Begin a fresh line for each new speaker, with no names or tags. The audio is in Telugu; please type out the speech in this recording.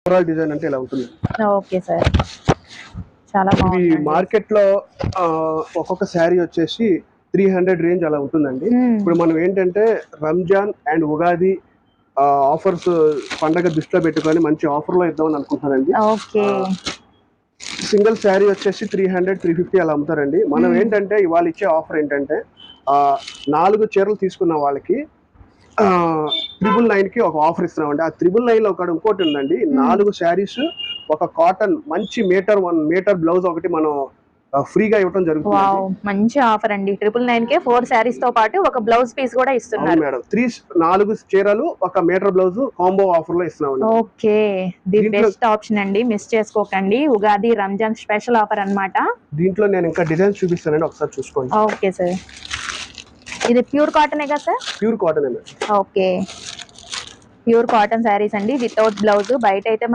ఓవరాల్ డిజైన్ అంటే ఇలా ఉంటుంది.
ఓకే సార్, చాలా
ఇది
బాగుంది.
మార్కెట్ లో ఒక్కొక్క శారీ వచ్చేసి 300 రేంజ్ అలా ఉంటుందండి. ఇప్పుడు మనం ఏంటంటే రంజాన్ అండ్ ఉగాది ఆఫర్స్ పండగ దృష్టిలో పెట్టుకొని మంచి ఆఫర్ లో ఇద్దామని అనుకుంటున్నానండి.
ఓకే,
సింగిల్ శారీ వచ్చేసి 300-350 అలా అమ్ముతారండి. మనం ఏంటంటే ఇవాళ ఇచ్చే ఆఫర్ ఏంటంటే 4 చీరలు తీసుకున్న వాళ్ళకి 999 కి ఒక ఆఫర్ ఇస్తున్నామండి. ఆ 999 లో ఒకటి ఇంకోటి ఉందండి, 4 శారీస్ ఒక కాటన్ మంచి మీటర్ బ్లౌజ్ ఒకటి మనం ఫ్రీగా ఇవ్వడం జరుగుతుంది.
మంచి ఆఫర్ అండి. 999 కే 4 శారీస్ తో పాటు ఒక బ్లౌజ్ పీస్ కూడా ఇస్తున్నారు
మేడం. 4 చీరలు ఒక మీటర్ బ్లౌజ్ కాంబో ఆఫర్ లో ఇస్తున్నామండి.
ఓకే, ది బెస్ట్ ఆప్షన్ అండి, మిస్ చేసుకోకండి. ఉగాది రంజాన్ స్పెషల్ ఆఫర్ అన్నమాట.
దీంట్లో నేను ఇంకా డిజైన్స్ చూపిస్తానండి, ఒకసారి చూసుకోండి.
ఓకే సార్, ఇది ప్యూర్ కాటన్ కదా sir?
Pure cotton.
Okay, pure cotton saris అండి వితౌట్ బ్లౌజ్. బయట అయితే